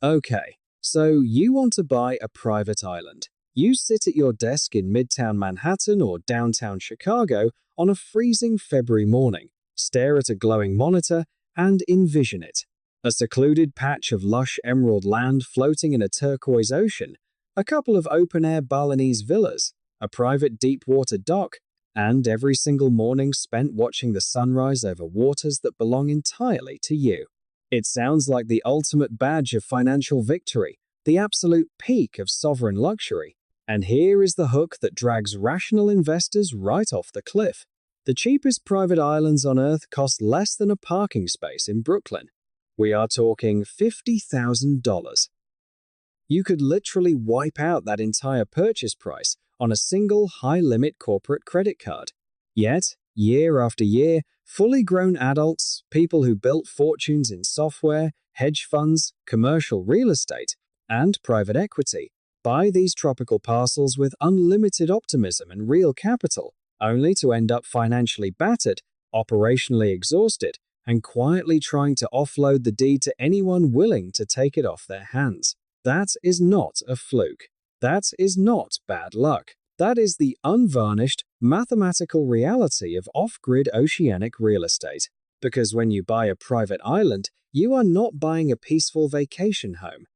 Okay, so you want to buy a private island. You sit at your desk in Midtown Manhattan or downtown Chicago on a freezing February morning, stare at a glowing monitor, and envision it. A secluded patch of lush emerald land floating in a turquoise ocean, a couple of open-air Balinese villas, a private deep-water dock, and every single morning spent watching the sunrise over waters that belong entirely to you. It sounds like the ultimate badge of financial victory, the absolute peak of sovereign luxury. And here is the hook that drags rational investors right off the cliff. The cheapest private islands on Earth cost less than a parking space in Brooklyn. We are talking $50,000. You could literally wipe out that entire purchase price on a single high-limit corporate credit card. Yet, year after year, fully grown adults, people who built fortunes in software, hedge funds, commercial real estate, and private equity, buy these tropical parcels with unlimited optimism and real capital, only to end up financially battered, operationally exhausted, and quietly trying to offload the deed to anyone willing to take it off their hands. That is not a fluke. That is not bad luck. That is the unvarnished, mathematical reality of off-grid oceanic real estate. Because when you buy a private island, you are not buying a peaceful vacation home.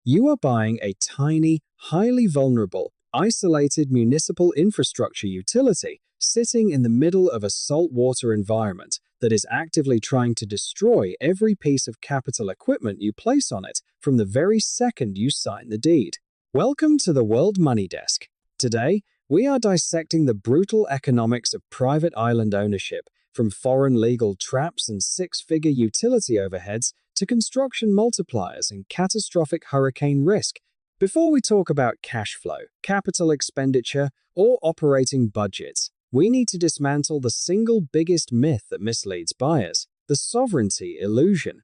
You are buying a tiny, highly vulnerable, isolated municipal infrastructure utility sitting in the middle of a saltwater environment that is actively trying to destroy every piece of capital equipment you place on it from the very second you sign the deed. Welcome to the World Money Desk. Today, we are dissecting the brutal economics of private island ownership, from foreign legal traps and six-figure utility overheads to construction multipliers and catastrophic hurricane risk. Before we talk about cash flow, capital expenditure, or operating budgets, we need to dismantle the single biggest myth that misleads buyers: the sovereignty illusion.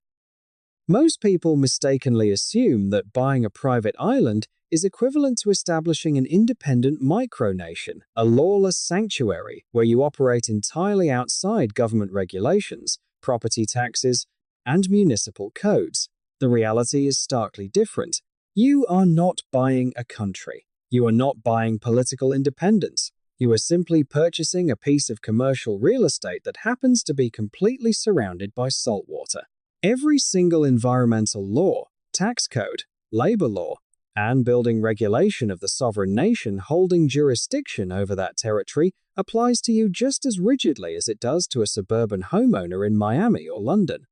Most people mistakenly assume that buying a private island is equivalent to establishing an independent micronation, a lawless sanctuary where you operate entirely outside government regulations, property taxes, and municipal codes. The reality is starkly different. You are not buying a country. You are not buying political independence. You are simply purchasing a piece of commercial real estate that happens to be completely surrounded by saltwater. Every single environmental law, tax code, labor law, and building regulation of the sovereign nation holding jurisdiction over that territory applies to you just as rigidly as it does to a suburban homeowner in Miami or London.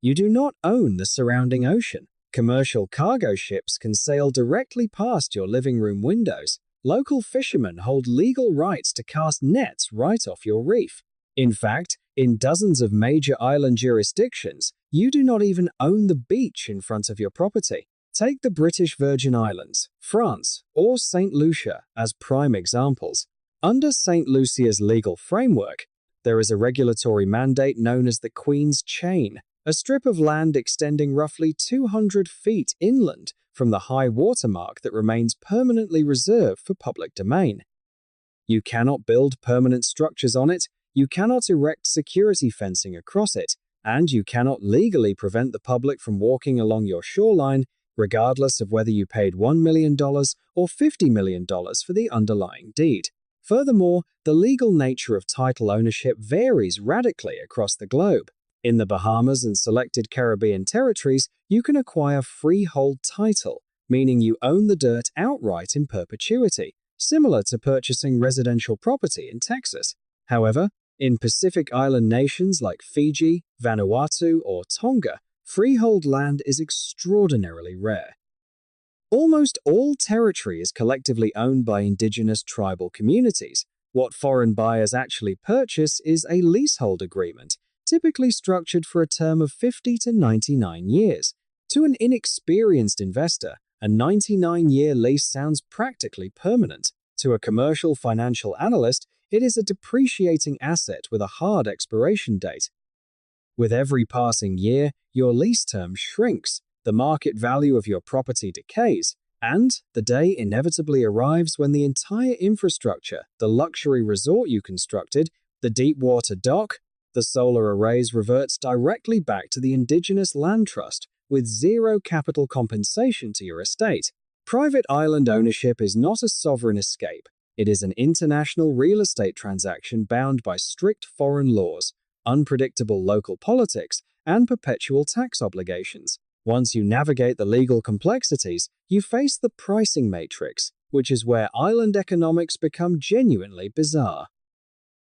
You do not own the surrounding ocean. Commercial cargo ships can sail directly past your living room windows. Local fishermen hold legal rights to cast nets right off your reef. In fact, in dozens of major island jurisdictions, you do not even own the beach in front of your property. Take the British Virgin Islands, France, or St. Lucia as prime examples. Under St. Lucia's legal framework, there is a regulatory mandate known as the Queen's Chain, a strip of land extending roughly 200 feet inland from the high water mark that remains permanently reserved for public domain. You cannot build permanent structures on it, you cannot erect security fencing across it, and you cannot legally prevent the public from walking along your shoreline, regardless of whether you paid $1 million or $50 million for the underlying deed. Furthermore, the legal nature of title ownership varies radically across the globe. In the Bahamas and selected Caribbean territories, you can acquire freehold title, meaning you own the dirt outright in perpetuity, similar to purchasing residential property in Texas. However, in Pacific Island nations like Fiji, Vanuatu, or Tonga, freehold land is extraordinarily rare. Almost all territory is collectively owned by indigenous tribal communities. What foreign buyers actually purchase is a leasehold agreement, typically structured for a term of 50 to 99 years. To an inexperienced investor, a 99-year lease sounds practically permanent. To a commercial financial analyst, it is a depreciating asset with a hard expiration date. With every passing year, your lease term shrinks, the market value of your property decays, and the day inevitably arrives when the entire infrastructure, the luxury resort you constructed, the deep water dock, the solar arrays reverts directly back to the indigenous land trust, with zero capital compensation to your estate. Private island ownership is not a sovereign escape. It is an international real estate transaction bound by strict foreign laws, unpredictable local politics, and perpetual tax obligations. Once you navigate the legal complexities, you face the pricing matrix, which is where island economics become genuinely bizarre.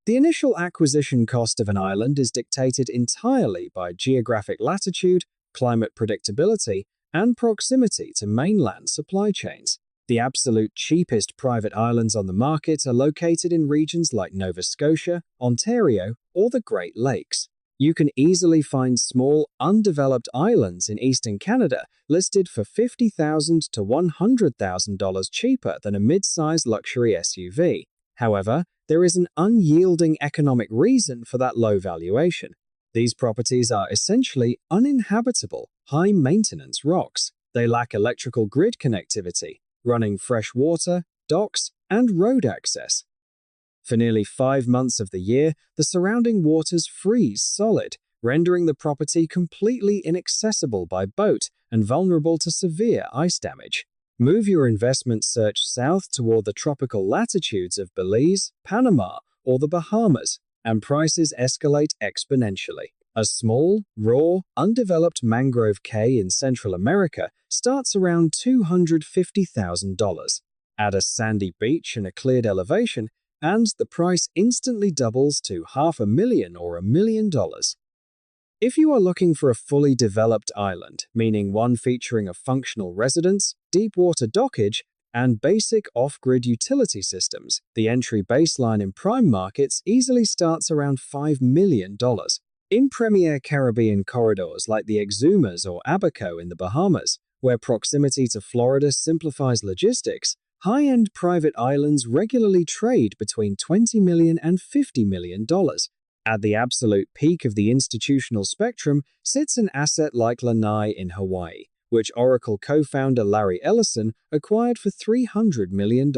The initial acquisition cost of an island is dictated entirely by geographic latitude, climate predictability, and proximity to mainland supply chains. The absolute cheapest private islands on the market are located in regions like Nova Scotia, Ontario, or the Great Lakes. You can easily find small, undeveloped islands in eastern Canada listed for $50,000 to $100,000 cheaper than a mid-sized luxury SUV. However, there is an unyielding economic reason for that low valuation. These properties are essentially uninhabitable, high-maintenance rocks. They lack electrical grid connectivity, running fresh water, docks, and road access. For nearly 5 months of the year, the surrounding waters freeze solid, rendering the property completely inaccessible by boat and vulnerable to severe ice damage. Move your investment search south toward the tropical latitudes of Belize, Panama, or the Bahamas, and prices escalate exponentially. A small, raw, undeveloped mangrove cay in Central America starts around $250,000. Add a sandy beach and a cleared elevation, and the price instantly doubles to $500,000 or $1 million. If you are looking for a fully developed island, meaning one featuring a functional residence, deep water dockage, and basic off-grid utility systems, the entry baseline in prime markets easily starts around $5 million. In premier Caribbean corridors like the Exumas or Abaco in the Bahamas, where proximity to Florida simplifies logistics, high-end private islands regularly trade between $20 million and $50 million. At the absolute peak of the institutional spectrum sits an asset like Lanai in Hawaii, which Oracle co-founder Larry Ellison acquired for $300 million.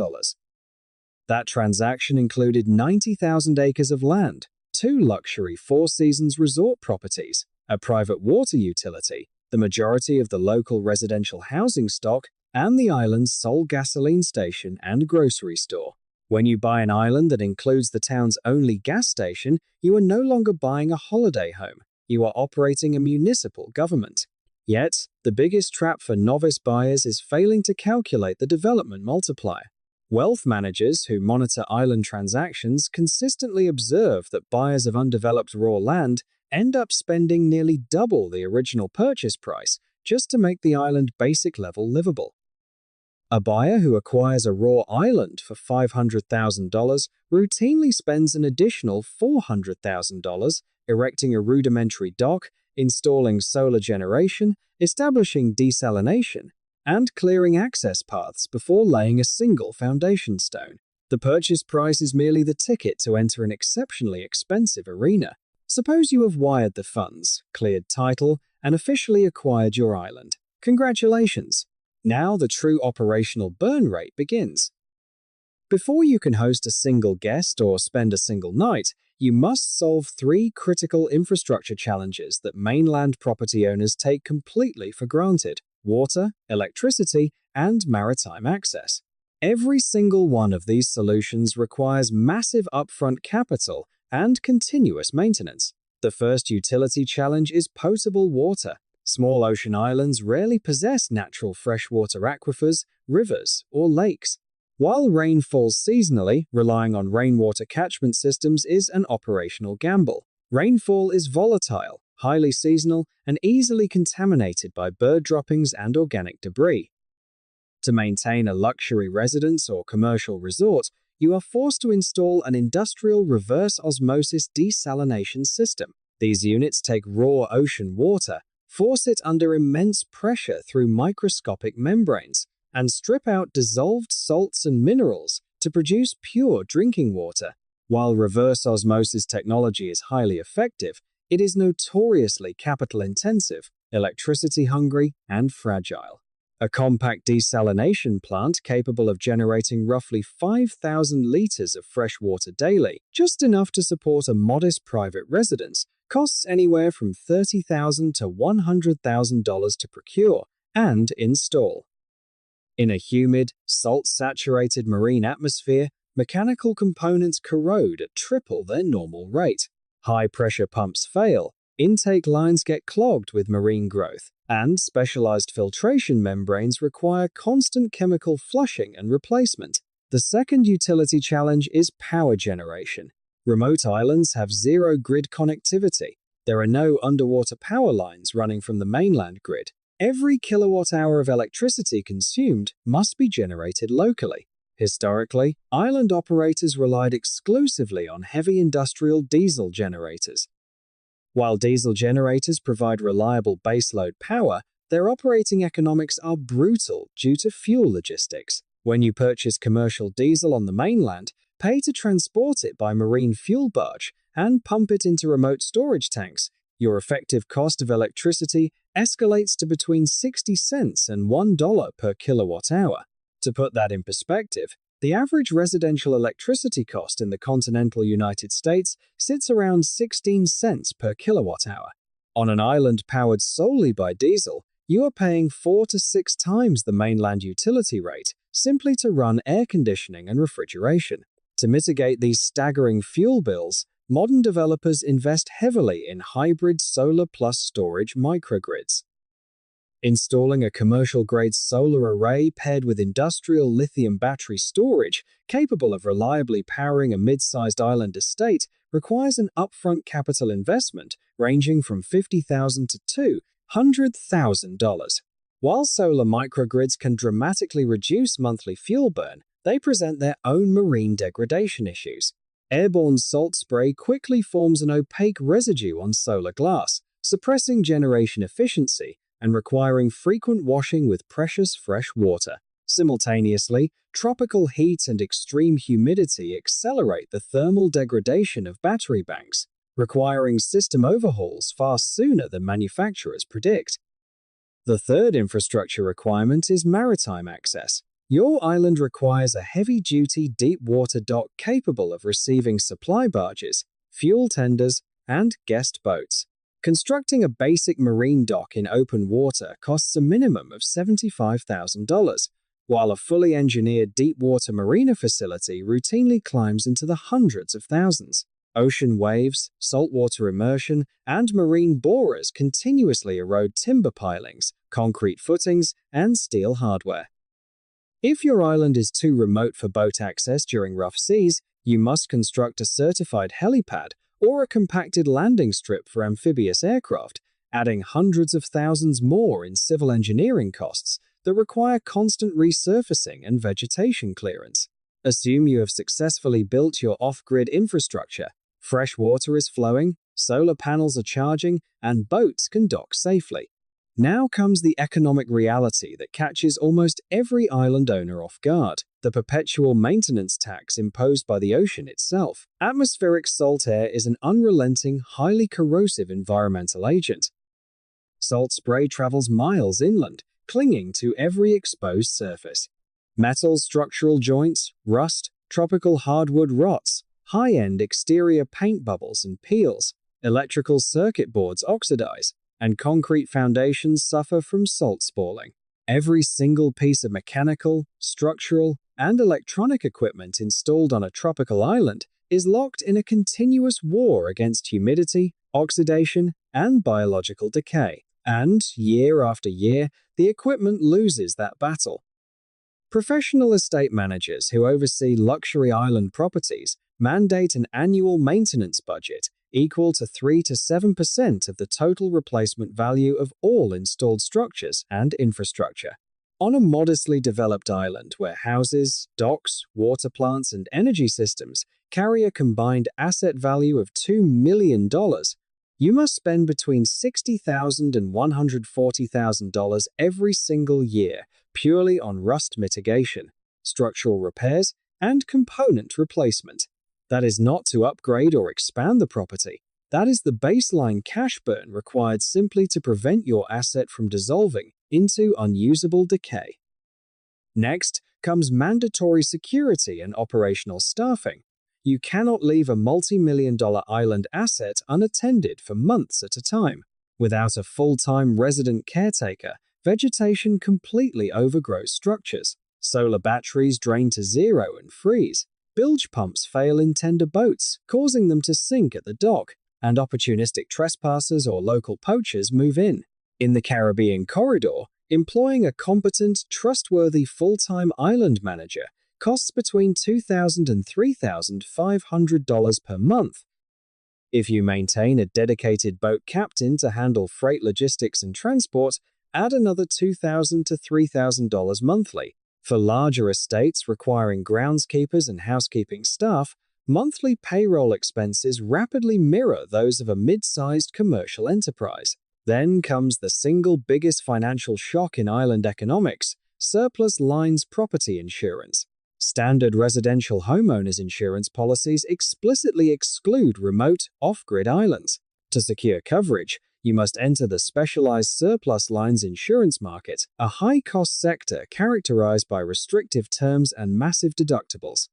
That transaction included 90,000 acres of land, 2 luxury Four Seasons resort properties, a private water utility, the majority of the local residential housing stock, and the island's sole gasoline station and grocery store. When you buy an island that includes the town's only gas station, you are no longer buying a holiday home. You are operating a municipal government. Yet, the biggest trap for novice buyers is failing to calculate the development multiplier. Wealth managers who monitor island transactions consistently observe that buyers of undeveloped raw land end up spending nearly double the original purchase price just to make the island basic level livable. A buyer who acquires a raw island for $500,000 routinely spends an additional $400,000 erecting a rudimentary dock, installing solar generation, establishing desalination, and clearing access paths before laying a single foundation stone. The purchase price is merely the ticket to enter an exceptionally expensive arena. Suppose you have wired the funds, cleared title, and officially acquired your island. Congratulations! Now the true operational burn rate begins. Before you can host a single guest or spend a single night, you must solve 3 critical infrastructure challenges that mainland property owners take completely for granted: water, electricity, and maritime access. Every single one of these solutions requires massive upfront capital and continuous maintenance. The first utility challenge is potable water. Small ocean islands rarely possess natural freshwater aquifers, rivers, or lakes. While rain falls seasonally, relying on rainwater catchment systems is an operational gamble. Rainfall is volatile, highly seasonal, and easily contaminated by bird droppings and organic debris. To maintain a luxury residence or commercial resort, you are forced to install an industrial reverse osmosis desalination system. These units take raw ocean water, force it under immense pressure through microscopic membranes, and strip out dissolved salts and minerals to produce pure drinking water. While reverse osmosis technology is highly effective, it is notoriously capital-intensive, electricity-hungry, and fragile. A compact desalination plant capable of generating roughly 5,000 liters of fresh water daily, just enough to support a modest private residence, costs anywhere from $30,000 to $100,000 to procure and install. In a humid, salt-saturated marine atmosphere, mechanical components corrode at triple their normal rate. High-pressure pumps fail, intake lines get clogged with marine growth, and specialized filtration membranes require constant chemical flushing and replacement. The second utility challenge is power generation. Remote islands have zero grid connectivity. There are no underwater power lines running from the mainland grid. Every kilowatt-hour of electricity consumed must be generated locally. Historically, island operators relied exclusively on heavy industrial diesel generators. While diesel generators provide reliable baseload power, their operating economics are brutal due to fuel logistics. When you purchase commercial diesel on the mainland, pay to transport it by marine fuel barge, and pump it into remote storage tanks, your effective cost of electricity escalates to between 60 cents and $1 per kilowatt-hour. To put that in perspective, the average residential electricity cost in the continental United States sits around 16 cents per kilowatt-hour. On an island powered solely by diesel, you are paying 4 to 6 times the mainland utility rate simply to run air conditioning and refrigeration. To mitigate these staggering fuel bills, modern developers invest heavily in hybrid solar plus storage microgrids. Installing a commercial-grade solar array paired with industrial lithium battery storage capable of reliably powering a mid-sized island estate requires an upfront capital investment ranging from $50,000 to $200,000. While solar microgrids can dramatically reduce monthly fuel burn, they present their own marine degradation issues. Airborne salt spray quickly forms an opaque residue on solar glass, suppressing generation efficiency and requiring frequent washing with precious fresh water. Simultaneously, tropical heat and extreme humidity accelerate the thermal degradation of battery banks, requiring system overhauls far sooner than manufacturers predict. The third infrastructure requirement is maritime access. Your island requires a heavy-duty deep-water dock capable of receiving supply barges, fuel tenders, and guest boats. Constructing a basic marine dock in open water costs a minimum of $75,000, while a fully engineered deep-water marina facility routinely climbs into the hundreds of thousands. Ocean waves, saltwater immersion, and marine borers continuously erode timber pilings, concrete footings, and steel hardware. If your island is too remote for boat access during rough seas, you must construct a certified helipad or a compacted landing strip for amphibious aircraft, adding hundreds of thousands more in civil engineering costs that require constant resurfacing and vegetation clearance. Assume you have successfully built your off-grid infrastructure. Fresh water is flowing, solar panels are charging, and boats can dock safely. Now comes the economic reality that catches almost every island owner off guard: the perpetual maintenance tax imposed by the ocean itself. Atmospheric salt air is an unrelenting, highly corrosive environmental agent. Salt spray travels miles inland, clinging to every exposed surface. Metal structural joints rust, tropical hardwood rots, high-end exterior paint bubbles and peels, electrical circuit boards oxidize, and concrete foundations suffer from salt spalling. Every single piece of mechanical, structural, and electronic equipment installed on a tropical island is locked in a continuous war against humidity, oxidation, and biological decay. And, year after year, the equipment loses that battle. Professional estate managers who oversee luxury island properties mandate an annual maintenance budget equal to 3 to 7% of the total replacement value of all installed structures and infrastructure. On a modestly developed island where houses, docks, water plants, and energy systems carry a combined asset value of $2 million, you must spend between $60,000 and $140,000 every single year purely on rust mitigation, structural repairs, and component replacement. That is not to upgrade or expand the property. That is the baseline cash burn required simply to prevent your asset from dissolving into unusable decay. Next comes mandatory security and operational staffing. you cannot leave a multi-million-dollar island asset unattended for months at a time. Without a full-time resident caretaker, vegetation completely overgrows structures. Solar batteries drain to zero and freeze. Bilge pumps fail in tender boats, causing them to sink at the dock, and opportunistic trespassers or local poachers move in. In the Caribbean corridor, employing a competent, trustworthy full-time island manager costs between $2,000 and $3,500 per month. If you maintain a dedicated boat captain to handle freight logistics and transport, add another $2,000 to $3,000 monthly. For larger estates requiring groundskeepers and housekeeping staff, monthly payroll expenses rapidly mirror those of a mid-sized commercial enterprise. Then comes the single biggest financial shock in island economics: surplus lines property insurance. Standard residential homeowners insurance policies explicitly exclude remote, off-grid islands. To secure coverage, you must enter the specialized surplus lines insurance market, a high-cost sector characterized by restrictive terms and massive deductibles.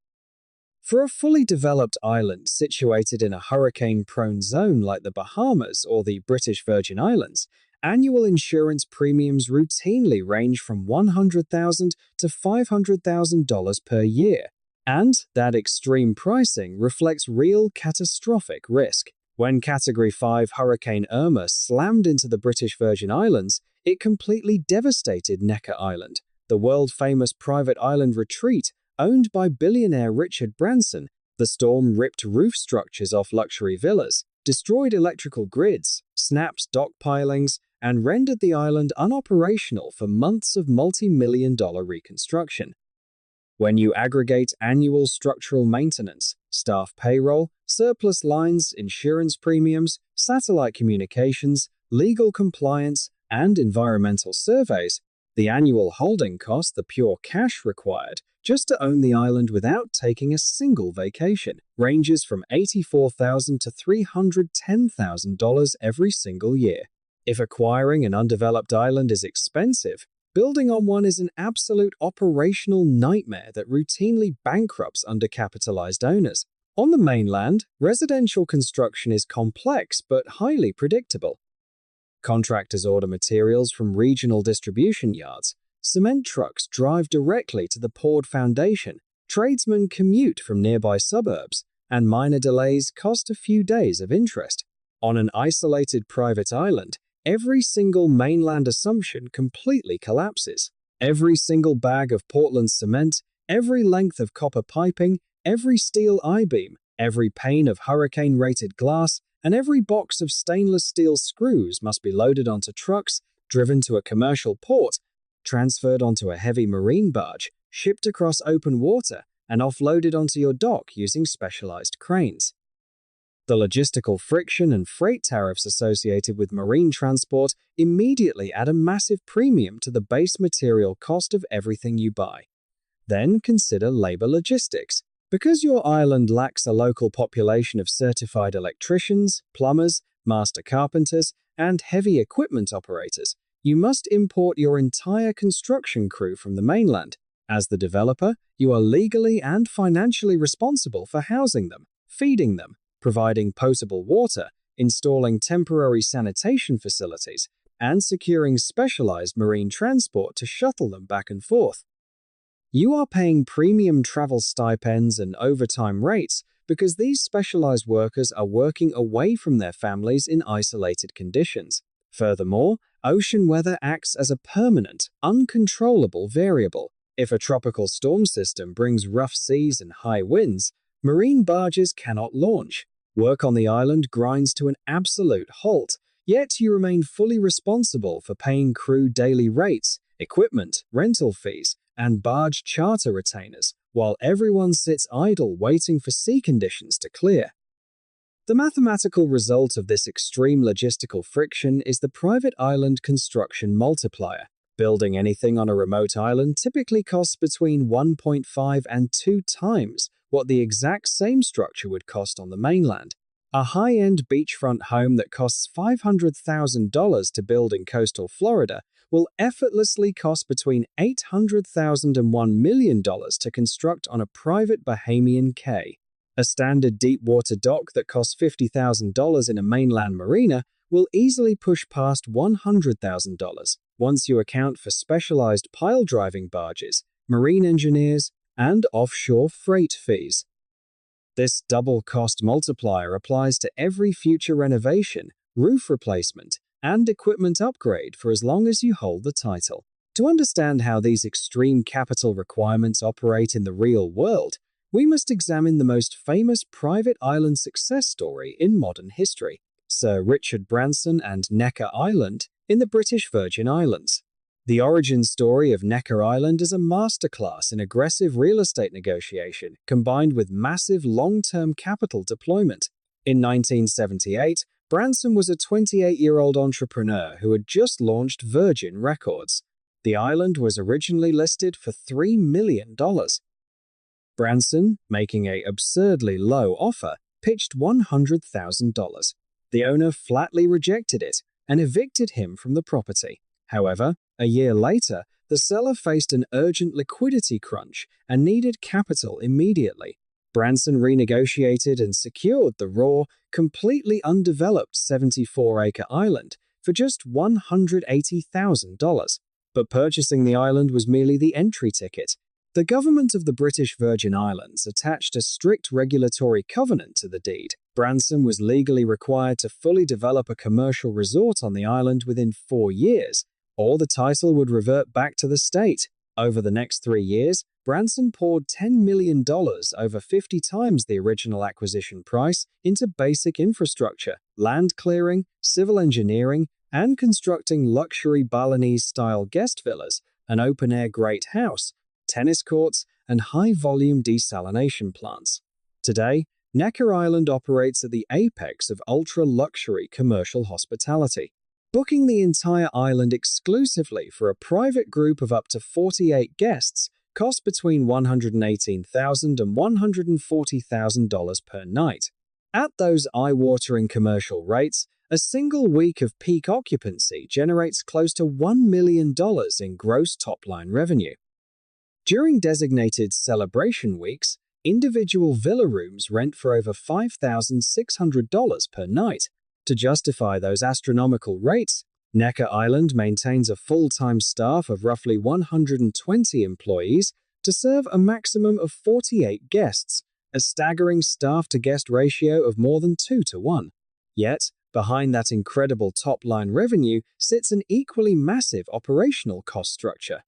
For a fully developed island situated in a hurricane-prone zone like the Bahamas or the British Virgin Islands, annual insurance premiums routinely range from $100,000 to $500,000 per year, and that extreme pricing reflects real catastrophic risk. When Category 5 Hurricane Irma slammed into the British Virgin Islands, it completely devastated Necker Island, the world-famous private island retreat owned by billionaire Richard Branson. The storm ripped roof structures off luxury villas, destroyed electrical grids, snapped dock pilings, and rendered the island unoperational for months of multi-million-dollar reconstruction. When you aggregate annual structural maintenance, staff payroll, surplus lines, insurance premiums, satellite communications, legal compliance, and environmental surveys, the annual holding cost, the pure cash required just to own the island without taking a single vacation, ranges from $84,000 to $310,000 every single year. If acquiring an undeveloped island is expensive, building on one is an absolute operational nightmare that routinely bankrupts undercapitalized owners. On the mainland, residential construction is complex but highly predictable. Contractors order materials from regional distribution yards. Cement trucks drive directly to the poured foundation. Tradesmen commute from nearby suburbs, and minor delays cost a few days of interest. On an isolated private island, every single mainland assumption completely collapses. Every single bag of Portland cement, every length of copper piping, every steel I-beam, every pane of hurricane-rated glass, and every box of stainless steel screws must be loaded onto trucks, driven to a commercial port, transferred onto a heavy marine barge, shipped across open water, and offloaded onto your dock using specialized cranes. The logistical friction and freight tariffs associated with marine transport immediately add a massive premium to the base material cost of everything you buy. Then consider labor logistics. Because your island lacks a local population of certified electricians, plumbers, master carpenters, and heavy equipment operators, you must import your entire construction crew from the mainland. As the developer, you are legally and financially responsible for housing them, feeding them, providing potable water, installing temporary sanitation facilities, and securing specialized marine transport to shuttle them back and forth. You are paying premium travel stipends and overtime rates because these specialized workers are working away from their families in isolated conditions. Furthermore, ocean weather acts as a permanent, uncontrollable variable. If a tropical storm system brings rough seas and high winds, marine barges cannot launch. Work on the island grinds to an absolute halt, yet you remain fully responsible for paying crew daily rates, equipment, rental fees, and barge charter retainers, while everyone sits idle waiting for sea conditions to clear. The mathematical result of this extreme logistical friction is the private island construction multiplier. Building anything on a remote island typically costs between 1.5 and 2 times what the exact same structure would cost on the mainland. A high-end beachfront home that costs $500,000 to build in coastal Florida will effortlessly cost between $800,000 and $1 million to construct on a private Bahamian cay. A standard deep-water dock that costs $50,000 in a mainland marina will easily push past $100,000 once you account for specialized pile-driving barges, marine engineers, and offshore freight fees. This double cost multiplier applies to every future renovation, roof replacement, and equipment upgrade for as long as you hold the title. To understand how these extreme capital requirements operate in the real world, we must examine the most famous private island success story in modern history, Sir Richard Branson and Necker Island in the British Virgin Islands. The origin story of Necker Island is a masterclass in aggressive real estate negotiation combined with massive long-term capital deployment. In 1978, Branson was a 28-year-old entrepreneur who had just launched Virgin Records. The island was originally listed for $3 million. Branson, making an absurdly low offer, pitched $100,000. The owner flatly rejected it and evicted him from the property. However, a year later, the seller faced an urgent liquidity crunch and needed capital immediately. Branson renegotiated and secured the raw, completely undeveloped 74-acre island for just $180,000. But purchasing the island was merely the entry ticket. The government of the British Virgin Islands attached a strict regulatory covenant to the deed. Branson was legally required to fully develop a commercial resort on the island within 4 years, or the title would revert back to the state. Over the next 3 years, Branson poured $10 million, over 50 times the original acquisition price, into basic infrastructure, land clearing, civil engineering, and constructing luxury Balinese-style guest villas, an open-air great house, tennis courts, and high-volume desalination plants. Today, Necker Island operates at the apex of ultra-luxury commercial hospitality. Booking the entire island exclusively for a private group of up to 48 guests costs between $118,000 and $140,000 per night. At those eye-watering commercial rates, a single week of peak occupancy generates close to $1 million in gross top-line revenue. During designated celebration weeks, individual villa rooms rent for over $5,600 per night. To justify those astronomical rates, Necker Island maintains a full-time staff of roughly 120 employees to serve a maximum of 48 guests, a staggering staff-to-guest ratio of more than 2 to 1. Yet, behind that incredible top-line revenue sits an equally massive operational cost structure.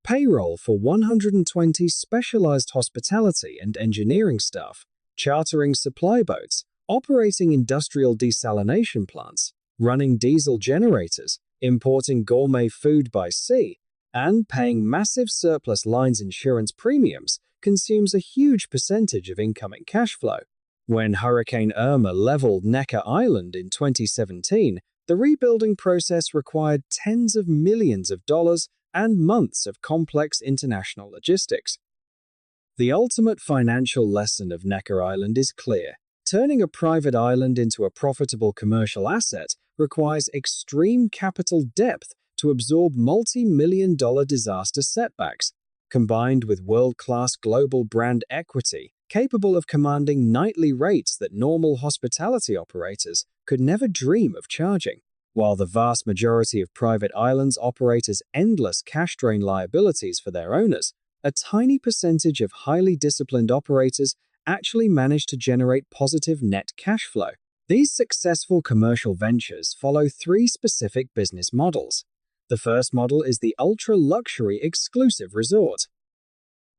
Payroll for 120 specialized hospitality and engineering staff, chartering supply boats, operating industrial desalination plants, running diesel generators, importing gourmet food by sea, and paying massive surplus lines insurance premiums consumes a huge percentage of incoming cash flow. When Hurricane Irma leveled Necker Island in 2017, the rebuilding process required tens of millions of dollars and months of complex international logistics. The ultimate financial lesson of Necker Island is clear. Turning a private island into a profitable commercial asset requires extreme capital depth to absorb multi-million-dollar disaster setbacks, combined with world-class global brand equity, capable of commanding nightly rates that normal hospitality operators could never dream of charging. While the vast majority of private islands operate as endless cash drain liabilities for their owners, a tiny percentage of highly disciplined operators actually manage to generate positive net cash flow. These successful commercial ventures follow 3 specific business models. The first model is the ultra-luxury exclusive resort.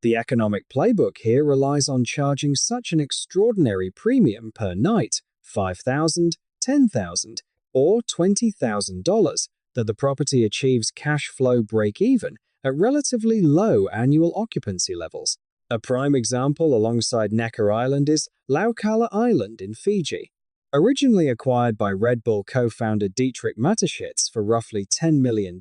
The economic playbook here relies on charging such an extraordinary premium per night, $5,000, $10,000, or $20,000, that the property achieves cash flow break-even at relatively low annual occupancy levels. A prime example alongside Necker Island is Laukala Island in Fiji. Originally acquired by Red Bull co-founder Dietrich Mateschitz for roughly $10 million,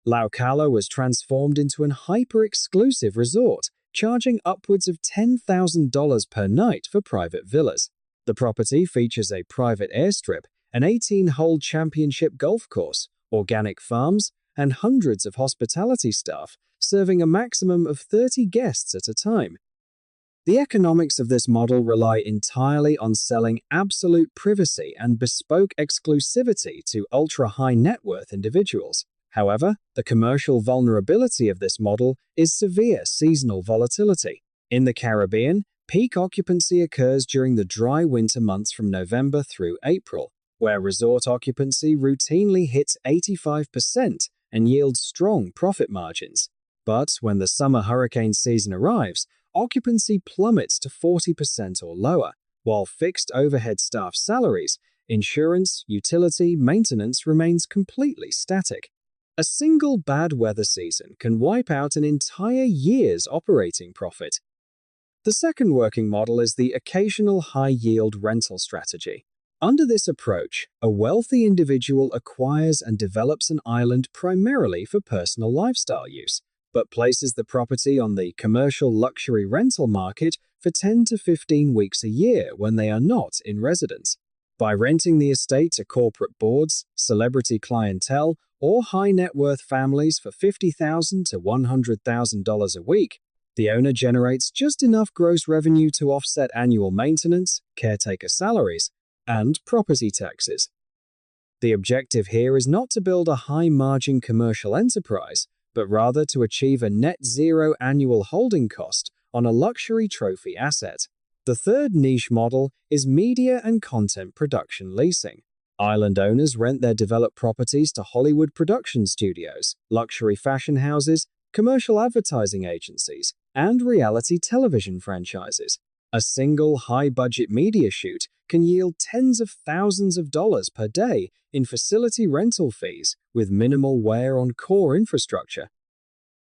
Laukala was transformed into an hyper-exclusive resort, charging upwards of $10,000 per night for private villas. The property features a private airstrip, an 18-hole championship golf course, organic farms, and hundreds of hospitality staff, serving a maximum of 30 guests at a time. The economics of this model rely entirely on selling absolute privacy and bespoke exclusivity to ultra-high net worth individuals. However, the commercial vulnerability of this model is severe seasonal volatility. In the Caribbean, peak occupancy occurs during the dry winter months from November through April, where resort occupancy routinely hits 85% and yields strong profit margins. But when the summer hurricane season arrives, occupancy plummets to 40% or lower, while fixed overhead staff salaries, insurance, utility, maintenance remains completely static. A single bad weather season can wipe out an entire year's operating profit. The second working model is the occasional high-yield rental strategy. Under this approach, a wealthy individual acquires and develops an island primarily for personal lifestyle use, but places the property on the commercial luxury rental market for 10 to 15 weeks a year when they are not in residence. By renting the estate to corporate boards, celebrity clientele, or high net worth families for $50,000 to $100,000 a week, the owner generates just enough gross revenue to offset annual maintenance, caretaker salaries, and property taxes. The objective here is not to build a high-margin commercial enterprise, but rather to achieve a net zero annual holding cost on a luxury trophy asset. The third niche model is media and content production leasing. Island owners rent their developed properties to Hollywood production studios, luxury fashion houses, commercial advertising agencies, and reality television franchises. A single high-budget media shoot can yield tens of thousands of dollars per day in facility rental fees with minimal wear on core infrastructure.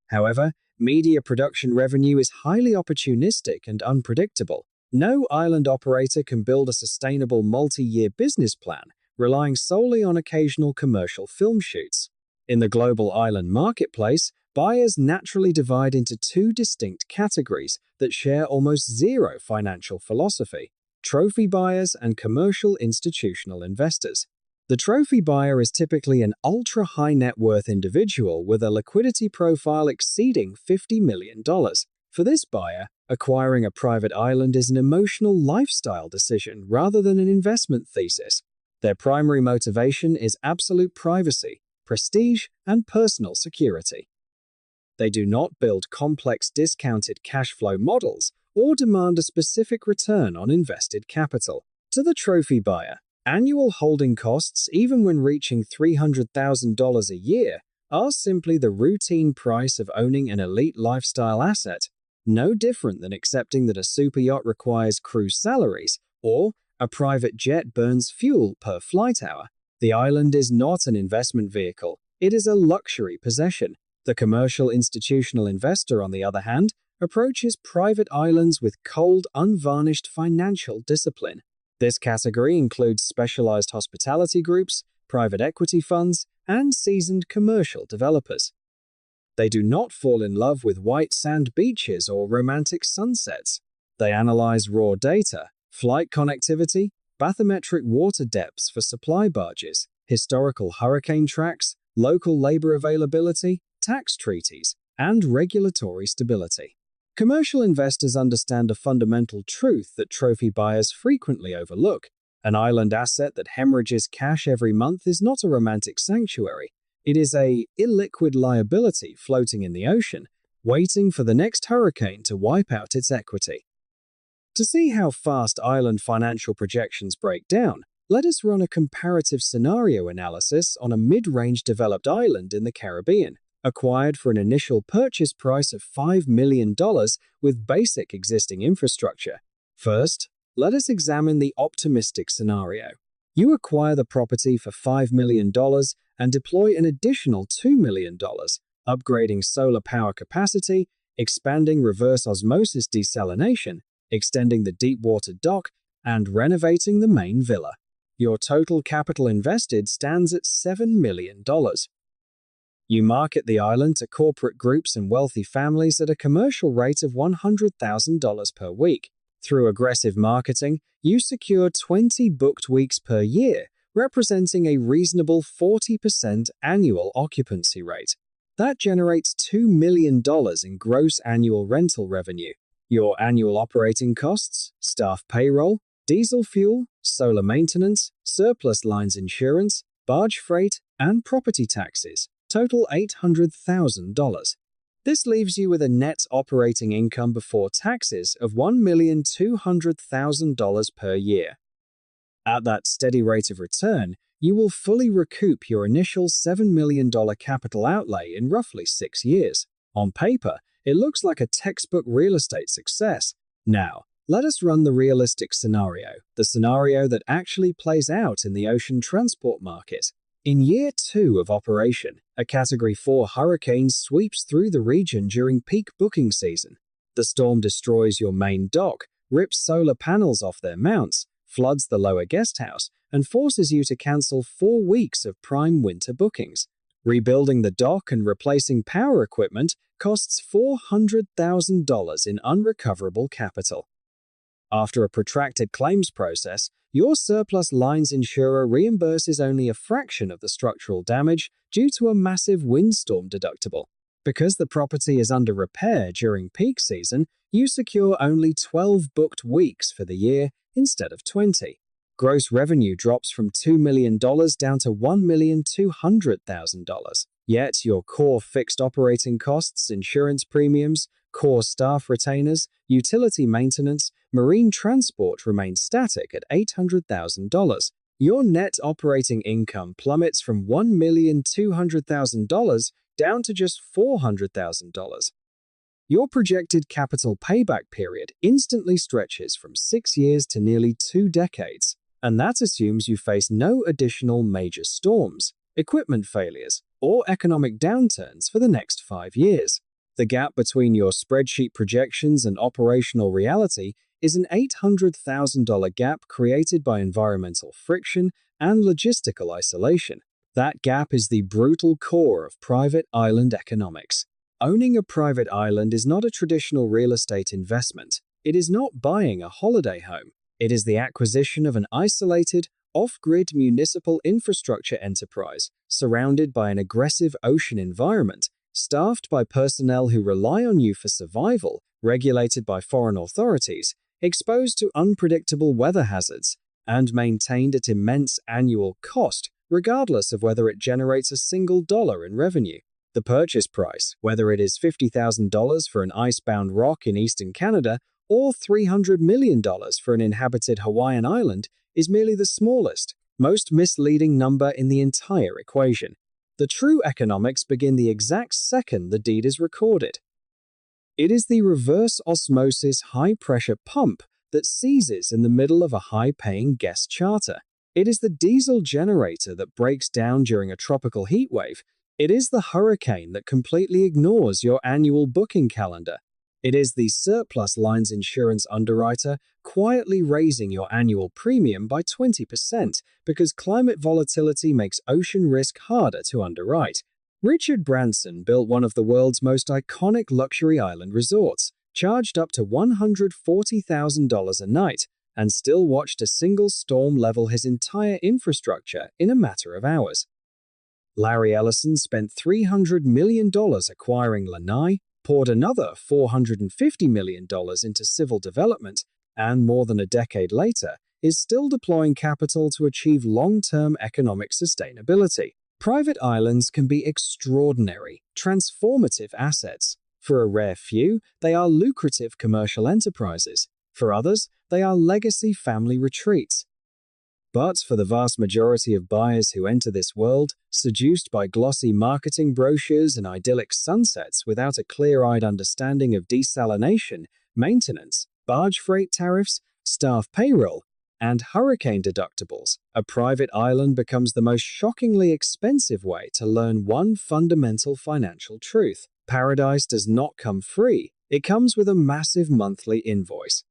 However, media production revenue is highly opportunistic and unpredictable. No island operator can build a sustainable multi-year business plan relying solely on occasional commercial film shoots. In the global island marketplace, buyers naturally divide into two distinct categories that share almost zero financial philosophy: trophy buyers and commercial institutional investors. The trophy buyer is typically an ultra-high net worth individual with a liquidity profile exceeding $50 million. For this buyer, acquiring a private island is an emotional lifestyle decision rather than an investment thesis. Their primary motivation is absolute privacy, prestige, and personal security. They do not build complex discounted cash flow models or demand a specific return on invested capital. To the trophy buyer, annual holding costs, even when reaching $300,000 a year, are simply the routine price of owning an elite lifestyle asset, no different than accepting that a super yacht requires crew salaries or a private jet burns fuel per flight hour. The island is not an investment vehicle, it is a luxury possession. The commercial institutional investor, on the other hand, approaches private islands with cold, unvarnished financial discipline. This category includes specialized hospitality groups, private equity funds, and seasoned commercial developers. They do not fall in love with white sand beaches or romantic sunsets. They analyze raw data, flight connectivity, bathymetric water depths for supply barges, historical hurricane tracks, local labor availability, tax treaties, and regulatory stability. Commercial investors understand a fundamental truth that trophy buyers frequently overlook. An island asset that hemorrhages cash every month is not a romantic sanctuary. It is an illiquid liability floating in the ocean, waiting for the next hurricane to wipe out its equity. To see how fast island financial projections break down, let us run a comparative scenario analysis on a mid-range developed island in the Caribbean, acquired for an initial purchase price of $5 million with basic existing infrastructure. First, let us examine the optimistic scenario. You acquire the property for $5 million and deploy an additional $2 million, upgrading solar power capacity, expanding reverse osmosis desalination, extending the deep water dock, and renovating the main villa. Your total capital invested stands at $7 million. You market the island to corporate groups and wealthy families at a commercial rate of $100,000 per week. Through aggressive marketing, you secure 20 booked weeks per year, representing a reasonable 40% annual occupancy rate. That generates $2 million in gross annual rental revenue. Your annual operating costs, staff payroll, diesel fuel, solar maintenance, surplus lines insurance, barge freight, and property taxes total $800,000. This leaves you with a net operating income before taxes of $1,200,000 per year. At that steady rate of return, you will fully recoup your initial $7 million capital outlay in roughly 6 years. On paper, it looks like a textbook real estate success. Now, let us run the realistic scenario, the scenario that actually plays out in the ocean transport market. In year 2 of operation, a Category 4 hurricane sweeps through the region during peak booking season. The storm destroys your main dock, rips solar panels off their mounts, floods the lower guest house, and forces you to cancel 4 weeks of prime winter bookings. Rebuilding the dock and replacing power equipment costs $400,000 in unrecoverable capital. After a protracted claims process, your surplus lines insurer reimburses only a fraction of the structural damage due to a massive windstorm deductible. Because the property is under repair during peak season, you secure only 12 booked weeks for the year instead of 20. Gross revenue drops from $2 million down to $1,200,000. Yet your core fixed operating costs, insurance premiums, core staff retainers, utility maintenance, marine transport remain static at $800,000. Your net operating income plummets from $1,200,000 down to just $400,000. Your projected capital payback period instantly stretches from 6 years to nearly 2 decades, and that assumes you face no additional major storms, equipment failures, or economic downturns for the next 5 years. The gap between your spreadsheet projections and operational reality is an $800,000 gap created by environmental friction and logistical isolation. That gap is the brutal core of private island economics. Owning a private island is not a traditional real estate investment. It is not buying a holiday home. It is the acquisition of an isolated, off-grid municipal infrastructure enterprise surrounded by an aggressive ocean environment, staffed by personnel who rely on you for survival, regulated by foreign authorities, exposed to unpredictable weather hazards, and maintained at immense annual cost, regardless of whether it generates a single dollar in revenue. The purchase price, whether it is $50,000 for an icebound rock in eastern Canada or $300 million for an inhabited Hawaiian island, is merely the smallest, most misleading number in the entire equation. The true economics begin the exact second the deed is recorded. It is the reverse osmosis high-pressure pump that seizes in the middle of a high-paying guest charter. It is the diesel generator that breaks down during a tropical heat wave. It is the hurricane that completely ignores your annual booking calendar. It is the surplus lines insurance underwriter quietly raising your annual premium by 20% because climate volatility makes ocean risk harder to underwrite. Richard Branson built one of the world's most iconic luxury island resorts, charged up to $140,000 a night, and still watched a single storm level his entire infrastructure in a matter of hours. Larry Ellison spent $300 million acquiring Lanai, poured another $450 million into civil development, and more than a decade later, is still deploying capital to achieve long-term economic sustainability. Private islands can be extraordinary, transformative assets. For a rare few, they are lucrative commercial enterprises. For others, they are legacy family retreats. But for the vast majority of buyers who enter this world, seduced by glossy marketing brochures and idyllic sunsets without a clear-eyed understanding of desalination, maintenance, barge freight tariffs, staff payroll, and hurricane deductibles, a private island becomes the most shockingly expensive way to learn one fundamental financial truth. Paradise does not come free. It comes with a massive monthly invoice.